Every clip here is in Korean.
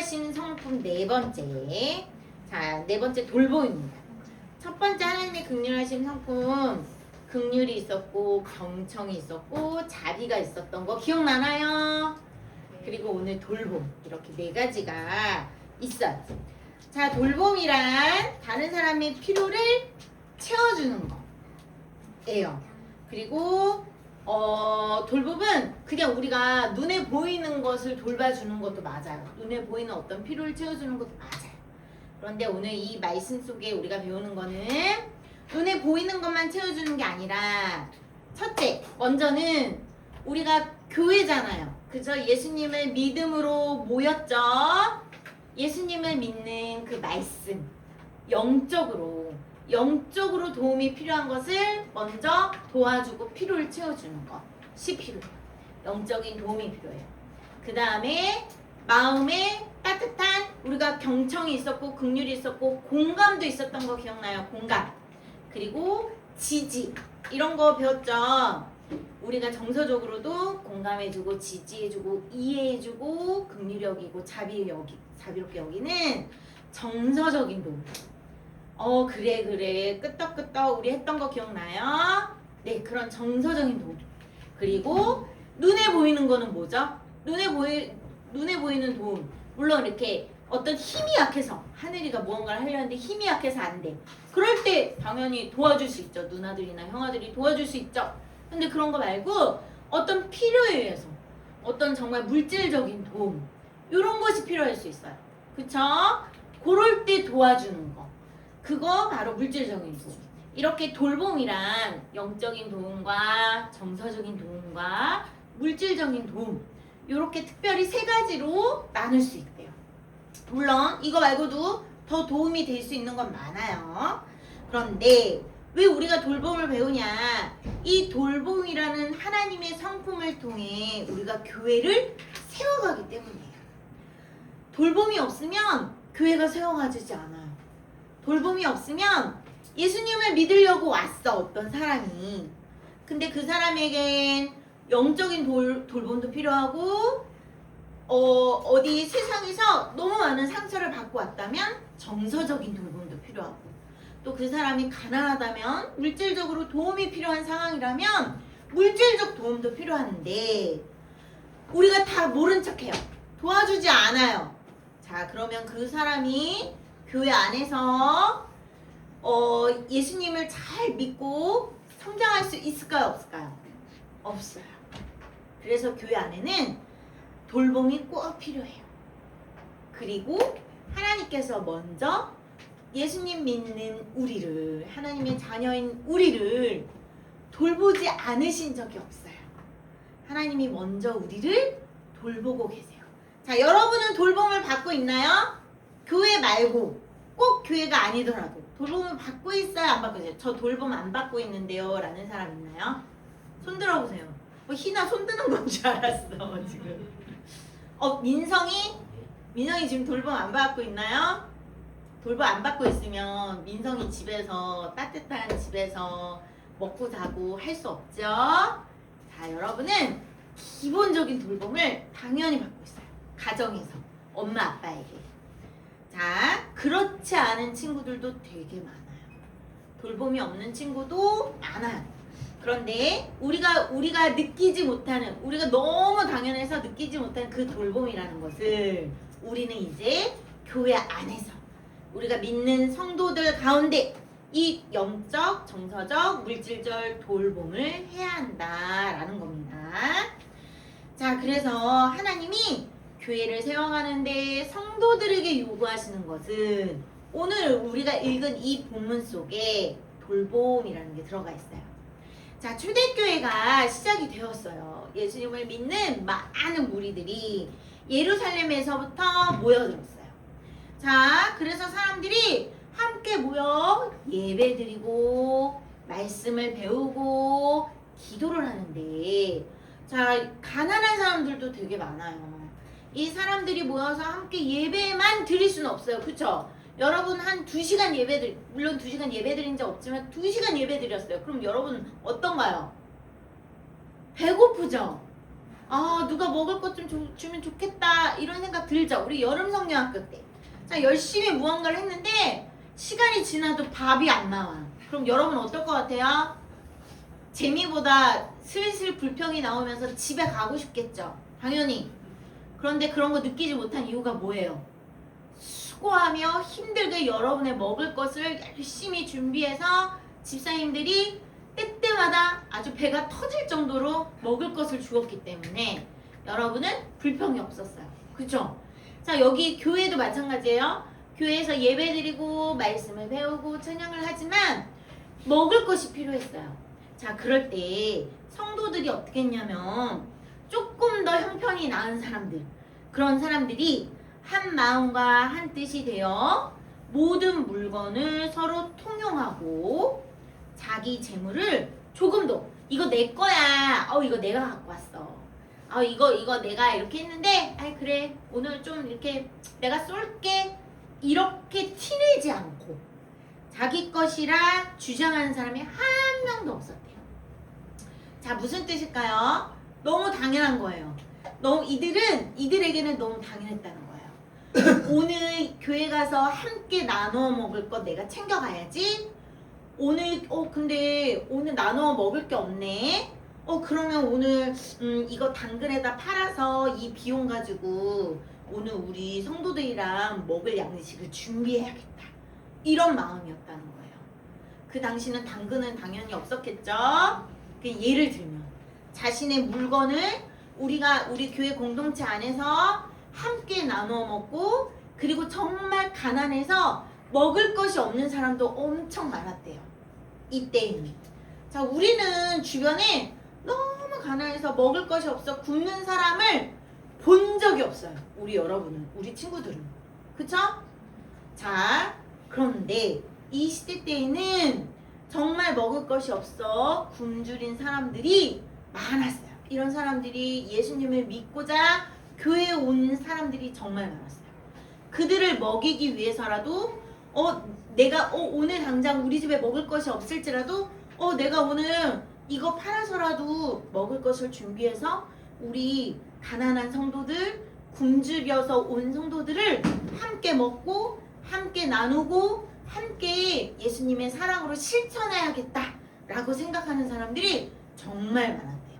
극률하신 성품 네 번째. 자, 네 번째 돌봄입니다. 첫 번째 하나님의 극률하신 성품, 극률이 있었고 경청이 있었고 자비가 있었던 거 기억나나요? 그리고 오늘 돌봄, 이렇게 네 가지가 있어요. 자, 돌봄이란 다른 사람의 필요를 채워주는 거예요. 그리고 돌봄은 그냥 우리가 눈에 보이는 것을 돌봐주는 것도 맞아요. 눈에 보이는 어떤 필요를 채워주는 것도 맞아요. 그런데 오늘 이 말씀 속에 우리가 배우는 거는 눈에 보이는 것만 채워주는 게 아니라, 첫째, 먼저는 우리가 교회잖아요. 그죠? 예수님을 믿음으로 모였죠? 예수님을 믿는 그 말씀, 영적으로 도움이 필요한 것을 먼저 도와주고 필요를 채워주는 것이 필요해요. 영적인 도움이 필요해요. 그 다음에 마음에 따뜻한, 우리가 경청이 있었고 긍휼이 있었고 공감도 있었던 거 기억나요? 공감. 그리고 지지, 이런 거 배웠죠? 우리가 정서적으로도 공감해주고 지지해주고 이해해주고 긍휼히 여기고 자비롭게 여기는 정서적인 도움. 그래 끄떡끄떡 우리 했던 거 기억나요? 네, 그런 정서적인 도움. 그리고 눈에 보이는 거는 뭐죠? 눈에 보이는 도움. 물론 이렇게 어떤 힘이 약해서 하늘이가 무언가를 하려는데 힘이 약해서 안 돼. 그럴 때 당연히 도와줄 수 있죠. 누나들이나 형아들이 도와줄 수 있죠. 근데 그런 거 말고 어떤 필요에 의해서 어떤 정말 물질적인 도움, 이런 것이 필요할 수 있어요. 그쵸? 그럴 때 도와주는 거, 그거 바로 물질적인 도움. 이렇게 돌봄이란 영적인 도움과 정서적인 도움과 물질적인 도움, 이렇게 특별히 세 가지로 나눌 수 있대요. 물론 이거 말고도 더 도움이 될 수 있는 건 많아요. 그런데 왜 우리가 돌봄을 배우냐? 이 돌봄이라는 하나님의 성품을 통해 우리가 교회를 세워가기 때문이에요. 돌봄이 없으면 교회가 세워가지지 않아요. 돌봄이 없으면 예수님을 믿으려고 왔어, 어떤 사람이. 근데 그 사람에겐 영적인 돌봄도 필요하고, 어디 세상에서 너무 많은 상처를 받고 왔다면 정서적인 돌봄도 필요하고, 또 그 사람이 가난하다면 물질적으로 도움이 필요한 상황이라면 물질적 도움도 필요한데 우리가 다 모른 척해요. 도와주지 않아요. 자, 그러면 그 사람이 교회 안에서 예수님을 잘 믿고 성장할 수 있을까요? 없을까요? 없어요. 그래서 교회 안에는 돌봄이 꼭 필요해요. 그리고 하나님께서 먼저 예수님 믿는 우리를, 하나님의 자녀인 우리를 돌보지 않으신 적이 없어요. 하나님이 먼저 우리를 돌보고 계세요. 자, 여러분은 돌봄을 받고 있나요? 교회 말고 꼭 교회가 아니더라도 돌봄을 받고 있어요? 안 받고 있어요? 저 돌봄 안 받고 있는데요 라는 사람 있나요? 손 들어보세요. 희나 손 드는 건 줄 알았어 지금. 민성이 지금 돌봄 안 받고 있나요? 돌봄 안 받고 있으면 민성이 집에서, 따뜻한 집에서 먹고 자고 할 수 없죠? 자, 여러분은 기본적인 돌봄을 당연히 받고 있어요. 가정에서, 엄마 아빠에게. 자, 그렇지 않은 친구들도 되게 많아요. 돌봄이 없는 친구도 많아요. 그런데 우리가 느끼지 못하는, 우리가 너무 당연해서 느끼지 못하는 그 돌봄이라는 것을 우리는 이제 교회 안에서 우리가 믿는 성도들 가운데 이 영적, 정서적, 물질적 돌봄을 해야 한다라는 겁니다. 자, 그래서 하나님이 교회를 세워가는데 성도들에게 요구하시는 것은 오늘 우리가 읽은 이 본문 속에 돌봄이라는 게 들어가 있어요. 자, 초대교회가 시작이 되었어요. 예수님을 믿는 많은 무리들이 예루살렘에서부터 모여들었어요. 자, 그래서 사람들이 함께 모여 예배드리고 말씀을 배우고 기도를 하는데, 자, 가난한 사람들도 되게 많아요. 이 사람들이 모여서 함께 예배만 드릴 수는 없어요. 그쵸? 여러분 한 2시간 물론 2시간 예배 드린 적 없지만 2시간 예배 드렸어요. 그럼 여러분 어떤가요? 배고프죠? 아 누가 먹을 것 좀 주면 좋겠다 이런 생각 들죠. 우리 여름 성경학교 때. 자 열심히 무언가를 했는데 시간이 지나도 밥이 안 나와. 그럼 여러분 어떨 것 같아요? 재미보다 슬슬 불평이 나오면서 집에 가고 싶겠죠. 당연히. 그런데 그런 거 느끼지 못한 이유가 뭐예요? 수고하며 힘들게 여러분의 먹을 것을 열심히 준비해서 집사님들이 때때마다 아주 배가 터질 정도로 먹을 것을 주었기 때문에 여러분은 불평이 없었어요. 그쵸? 자 여기 교회도 마찬가지예요. 교회에서 예배드리고 말씀을 배우고 찬양을 하지만 먹을 것이 필요했어요. 자 그럴 때 성도들이 어떻게 했냐면 조금 더 형편이 나은 사람들 그런 사람들이 한 마음과 한 뜻이 되어 모든 물건을 서로 통용하고 자기 재물을 조금도 이거 내 거야. 이거 내가 갖고 왔어. 이거 내가 이렇게 했는데 그래 오늘 좀 이렇게 내가 쏠게 이렇게 티내지 않고 자기 것이라 주장하는 사람이 한 명도 없었대요. 자 무슨 뜻일까요? 너무 당연한 거예요. 이들에게는 너무 당연했다는 거예요. 오늘 교회 가서 함께 나눠 먹을 거 내가 챙겨가야지. 오늘 근데 오늘 나눠 먹을 게 없네. 그러면 오늘 이거 당근에다 팔아서 이 비용 가지고 오늘 우리 성도들이랑 먹을 양식을 준비해야겠다. 이런 마음이었다는 거예요. 그 당시는 당근은 당연히 없었겠죠. 예를 들면 자신의 물건을 우리 교회 공동체 안에서 함께 나눠 먹고 그리고 정말 가난해서 먹을 것이 없는 사람도 엄청 많았대요. 이때에는. 자 우리는 주변에 너무 가난해서 먹을 것이 없어 굶는 사람을 본 적이 없어요. 우리 여러분은, 우리 친구들은. 그쵸? 자 그런데 이 시대 때에는 정말 먹을 것이 없어 굶주린 사람들이 많았어요. 이런 사람들이 예수님을 믿고자 교회에 온 사람들이 정말 많았어요. 그들을 먹이기 위해서라도 내가 오늘 당장 우리 집에 먹을 것이 없을지라도 내가 오늘 이거 팔아서라도 먹을 것을 준비해서 우리 가난한 성도들 굶주려서 온 성도들을 함께 먹고 함께 나누고 함께 예수님의 사랑으로 실천해야겠다라고 생각하는 사람들이 정말 많았대요.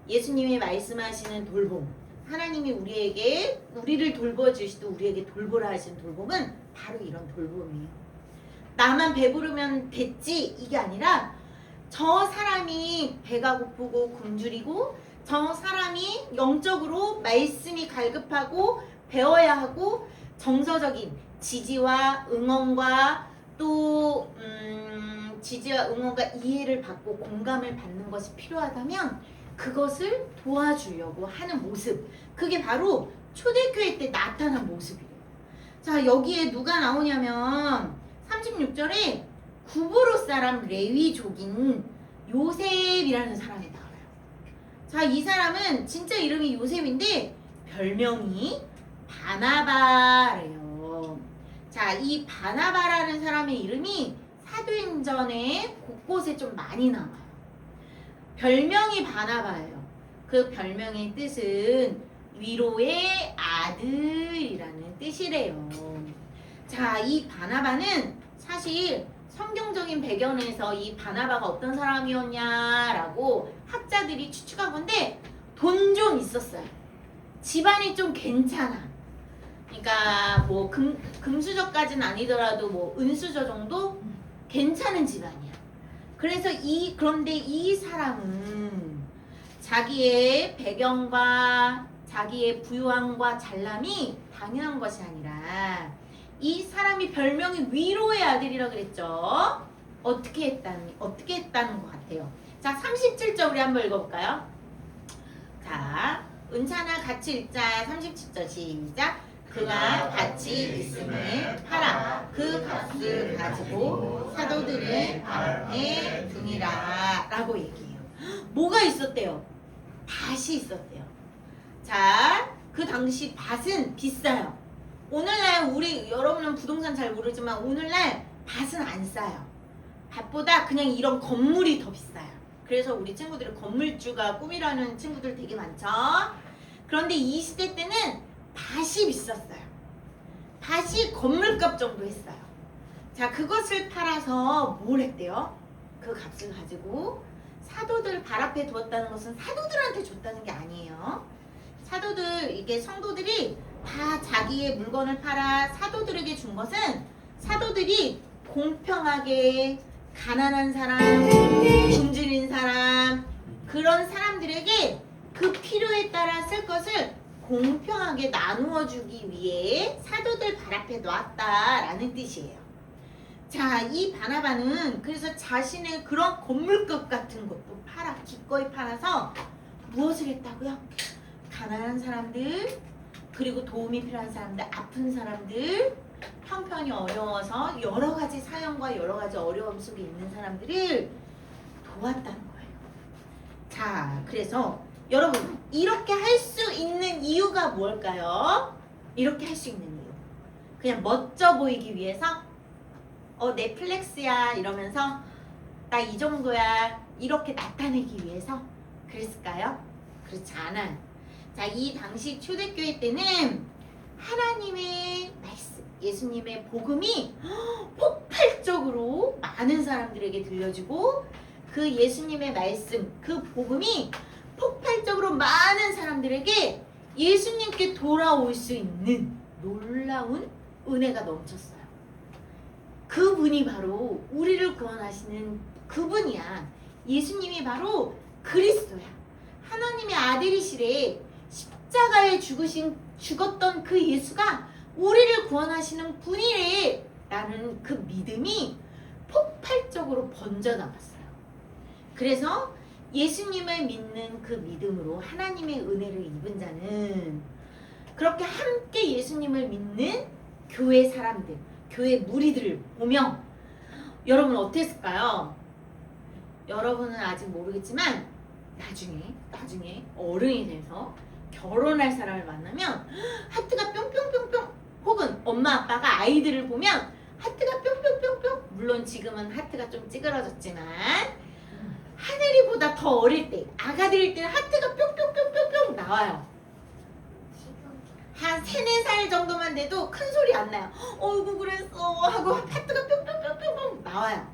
예수님이 말씀하시는 돌봄, 하나님이 우리를 돌봐주시도 우리에게 돌보라 하시는 돌봄은 바로 이런 돌봄이에요. 나만 배부르면 됐지 이게 아니라 저 사람이 배가 고프고 굶주리고 저 사람이 영적으로 말씀이 갈급하고 배워야 하고 정서적인 지지와 응원과 또 지지와 응원과 이해를 받고 공감을 받는 것이 필요하다면 그것을 도와주려고 하는 모습, 그게 바로 초대교회 때 나타난 모습이에요. 자 여기에 누가 나오냐면 36절에 구브로 사람 레위족인 요셉이라는 사람이 나와요. 자 이 사람은 진짜 이름이 요셉인데 별명이 바나바래요. 자 이 바나바라는 사람의 이름이 사도행전에 곳곳에 좀 많이 나와요. 별명이 바나바예요. 그 별명의 뜻은 위로의 아들이라는 뜻이래요. 자, 이 바나바는 사실 성경적인 배경에서 이 바나바가 어떤 사람이었냐라고 학자들이 추측한 건데 돈 좀 있었어요. 집안이 좀 괜찮아. 그러니까 뭐 금수저까지는 아니더라도 뭐 은수저 정도 괜찮은 집안이야. 그래서 그런데 이 사람은 자기의 배경과 자기의 부유함과 잘남이 당연한 것이 아니라 이 사람이 별명이 위로의 아들이라 그랬죠. 어떻게 했다는 것 같아요. 자, 37절 우리 한번 읽어볼까요? 자, 은찬아 같이 읽자. 37절 시작. 그가 같이 있음을 팔아 그 값을 가지고 사도들의 앞에 두니라 라고 얘기해요. 뭐가 있었대요? 밭이 있었대요. 자, 그 당시 밭은 비싸요. 오늘날 여러분은 부동산 잘 모르지만 오늘날 밭은 안 싸요. 밭보다 그냥 이런 건물이 더 비싸요. 그래서 우리 친구들이 건물주가 꿈이라는 친구들 되게 많죠. 그런데 이 시대 때는 밭이 비쌌어요. 밭이 건물값 정도 했어요. 자, 그것을 팔아서 뭘 했대요? 그 값을 가지고 사도들 발 앞에 두었다는 것은 사도들한테 줬다는 게 아니에요. 사도들, 이게 성도들이 다 자기의 물건을 팔아 사도들에게 준 것은 사도들이 공평하게 가난한 사람, 굶주린 사람, 그런 사람들에게 그 필요에 따라 쓸 것을 공평하게 나누어 주기 위해 사도들 발 앞에 놨다라는 뜻이에요. 자, 이 바나바는 그래서 자신의 그런 건물값 같은 것도 기꺼이 팔아서 무엇을 했다고요? 가난한 사람들, 그리고 도움이 필요한 사람들, 아픈 사람들, 형편이 어려워서 여러 가지 사연과 여러 가지 어려움 속에 있는 사람들을 도왔다는 거예요. 자, 그래서 여러분, 이렇게 할 수 있는 이유가 뭘까요? 이렇게 할 수 있는 이유. 그냥 멋져 보이기 위해서? 내 플렉스야 이러면서 나 이 정도야 이렇게 나타내기 위해서 그랬을까요? 그렇지 않아요. 자, 이 당시 초대교회 때는 하나님의 말씀, 예수님의 복음이 폭발적으로 많은 사람들에게 들려지고 그 예수님의 말씀, 그 복음이 폭발적으로 많은 사람들에게 예수님께 돌아올 수 있는 놀라운 은혜가 넘쳤어요. 그분이 바로 우리를 구원하시는 그분이야. 예수님이 바로 그리스도야. 하나님의 아들이시래. 십자가에 죽었던 그 예수가 우리를 구원하시는 분이래 라는 그 믿음이 폭발적으로 번져나갔어요. 그래서 예수님을 믿는 그 믿음으로 하나님의 은혜를 입은 자는 그렇게 함께 예수님을 믿는 교회 사람들, 교회 무리들을 보며 여러분 어땠을까요? 여러분은 아직 모르겠지만 나중에 어른이 돼서 결혼할 사람을 만나면 하트가 뿅뿅뿅뿅, 혹은 엄마 아빠가 아이들을 보면 하트가 뿅뿅뿅뿅, 물론 지금은 하트가 좀 찌그러졌지만 하늘이보다 더 어릴 때, 아가들일 때는 하트가 뿅뿅뿅뿅뿅 나와요. 한 3, 4살 정도만 돼도 큰 소리 안 나요. 어이구 그랬어 하고 하트가 뿅뿅뿅뿅뿅 나와요.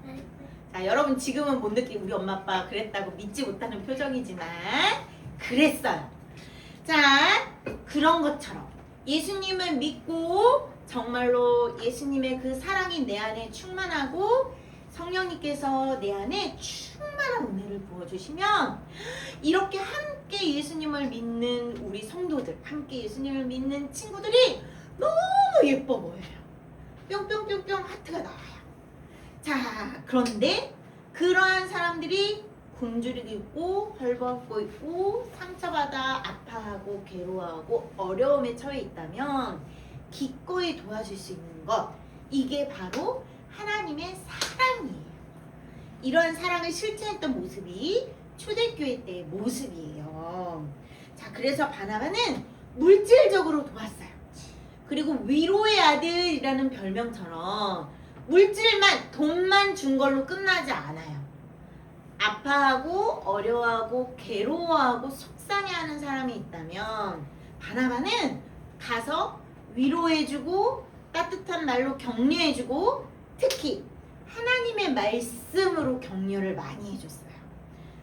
자, 여러분 지금은 못 느끼고 우리 엄마 아빠 그랬다고 믿지 못하는 표정이지만 그랬어요. 자, 그런 것처럼 예수님을 믿고 정말로 예수님의 그 사랑이 내 안에 충만하고 성령님께서 내 안에 충만한 은혜를 부어주시면 이렇게 함께 예수님을 믿는 우리 성도들, 함께 예수님을 믿는 친구들이 너무 예뻐 보여요. 뿅뿅뿅뿅 하트가 나와요. 자, 그런데 그러한 사람들이 굶주리고 있고 헐벗고 있고 상처받아 아파하고 괴로워하고 어려움에 처해 있다면 기꺼이 도와줄 수 있는 것, 이게 바로 하나님의 사랑이에요. 이런 사랑을 실천했던 모습이 초대교회 때의 모습이에요. 자, 그래서 바나바는 물질적으로 도왔어요. 그리고 위로의 아들이라는 별명처럼 물질만, 돈만 준 걸로 끝나지 않아요. 아파하고 어려워하고 괴로워하고 속상해하는 사람이 있다면 바나바는 가서 위로해주고 따뜻한 말로 격려해주고 특히 하나님의 말씀으로 격려를 많이 해줬어요.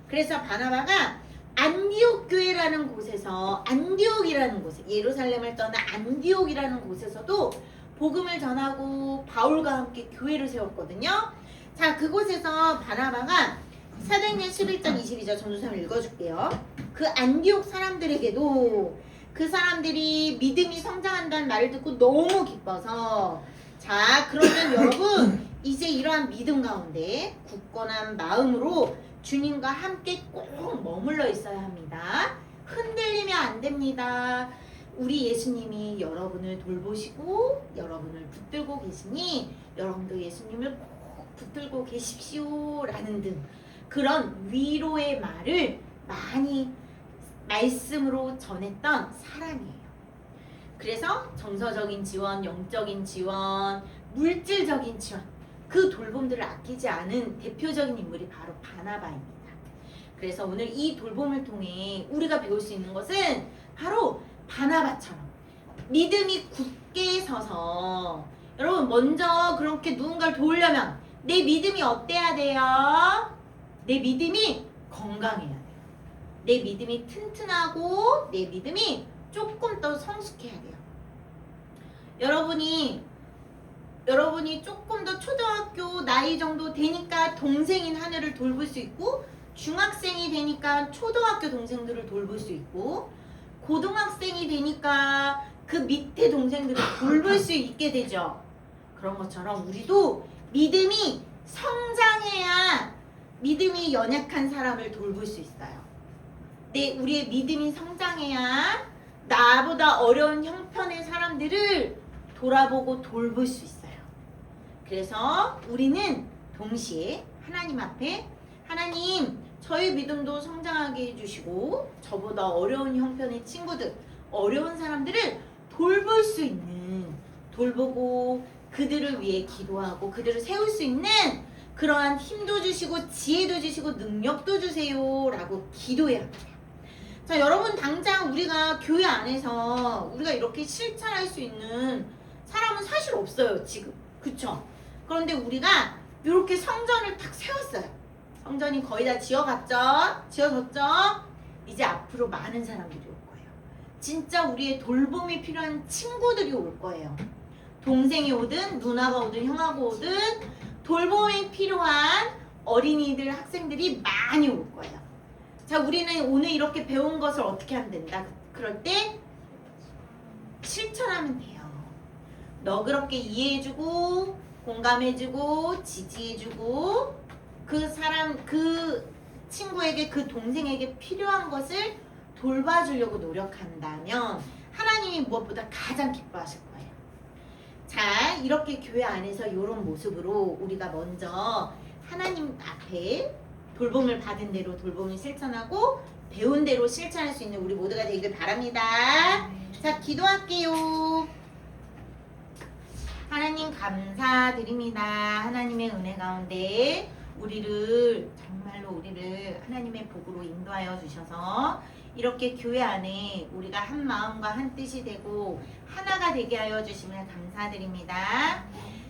그래서 바나바가 안디옥 교회라는 곳에서, 안디옥이라는 곳에, 예루살렘을 떠나 안디옥이라는 곳에서도 복음을 전하고 바울과 함께 교회를 세웠거든요. 자, 그곳에서 바나바가 사도행전 11장 22절 전도서를 읽어줄게요. 그 안디옥 사람들에게도 그 사람들이 믿음이 성장한다는 말을 듣고 너무 기뻐서, 자, 그러면 여러분 이제 이러한 믿음 가운데 굳건한 마음으로 주님과 함께 꼭 머물러 있어야 합니다. 흔들리면 안 됩니다. 우리 예수님이 여러분을 돌보시고 여러분을 붙들고 계시니 여러분도 예수님을 꼭 붙들고 계십시오 라는 등 그런 위로의 말을 많이 말씀으로 전했던 사람이에요. 그래서 정서적인 지원, 영적인 지원, 물질적인 지원, 그 돌봄들을 아끼지 않은 대표적인 인물이 바로 바나바입니다. 그래서 오늘 이 돌봄을 통해 우리가 배울 수 있는 것은 바로 바나바처럼 믿음이 굳게 서서, 여러분 먼저 그렇게 누군가를 도우려면 내 믿음이 어때야 돼요? 내 믿음이 건강해야 돼요. 내 믿음이 튼튼하고 내 믿음이 조금 더 성숙해야 돼요. 여러분이 조금 더 초등학교 나이 정도 되니까 동생인 하늘을 돌볼 수 있고, 중학생이 되니까 초등학교 동생들을 돌볼 수 있고, 고등학생이 되니까 그 밑에 동생들을 돌볼 수 있게 되죠. 그런 것처럼 우리도 믿음이 성장해야 믿음이 연약한 사람을 돌볼 수 있어요. 우리의 믿음이 성장해야 나보다 어려운 형편의 사람들을 돌아보고 돌볼 수 있어요. 그래서 우리는 동시에 하나님 앞에, 하나님 저희 믿음도 성장하게 해주시고 저보다 어려운 형편의 친구들, 어려운 사람들을 돌볼 수 있는, 돌보고 그들을 위해 기도하고 그들을 세울 수 있는 그러한 힘도 주시고 지혜도 주시고 능력도 주세요 라고 기도해야 합니다. 자, 여러분 당장 우리가 교회 안에서 우리가 이렇게 실천할 수 있는 사람은 사실 없어요 지금, 그쵸? 그런데 우리가 이렇게 성전을 딱 세웠어요. 성전이 거의 다 지어졌죠? 이제 앞으로 많은 사람들이 올 거예요. 진짜 우리의 돌봄이 필요한 친구들이 올 거예요. 동생이 오든 누나가 오든 형하고 오든 돌봄이 필요한 어린이들, 학생들이 많이 올 거예요. 자, 우리는 오늘 이렇게 배운 것을 어떻게 하면 된다? 그럴 때 실천하면 돼요. 너그럽게 이해해주고 공감해주고 지지해주고 그 친구에게, 그 동생에게 필요한 것을 돌봐주려고 노력한다면 하나님이 무엇보다 가장 기뻐하실 거예요. 자, 이렇게 교회 안에서 이런 모습으로 우리가 먼저 하나님 앞에 돌봄을 받은 대로 돌봄을 실천하고 배운 대로 실천할 수 있는 우리 모두가 되길 바랍니다. 자, 기도할게요. 하나님 감사드립니다. 하나님의 은혜 가운데 정말로 우리를 하나님의 복으로 인도하여 주셔서 이렇게 교회 안에 우리가 한 마음과 한 뜻이 되고 하나가 되게 하여 주심을 감사드립니다.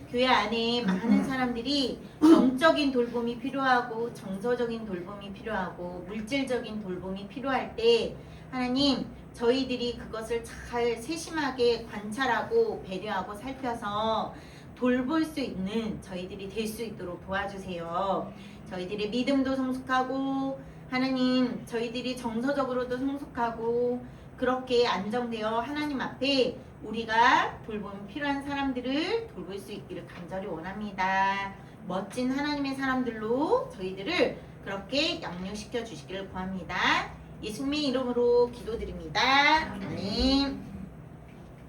교회 안에 많은 사람들이 영적인 돌봄이 필요하고 정서적인 돌봄이 필요하고 물질적인 돌봄이 필요할 때 하나님, 저희들이 그것을 잘 세심하게 관찰하고 배려하고 살펴서 돌볼 수 있는 저희들이 될 수 있도록 도와주세요. 저희들의 믿음도 성숙하고 하나님, 저희들이 정서적으로도 성숙하고 그렇게 안정되어 하나님 앞에 우리가 돌봄이 필요한 사람들을 돌볼 수 있기를 간절히 원합니다. 멋진 하나님의 사람들로 저희들을 그렇게 양육시켜 주시기를 구합니다. 예수님의 이름으로 기도드립니다. 아멘.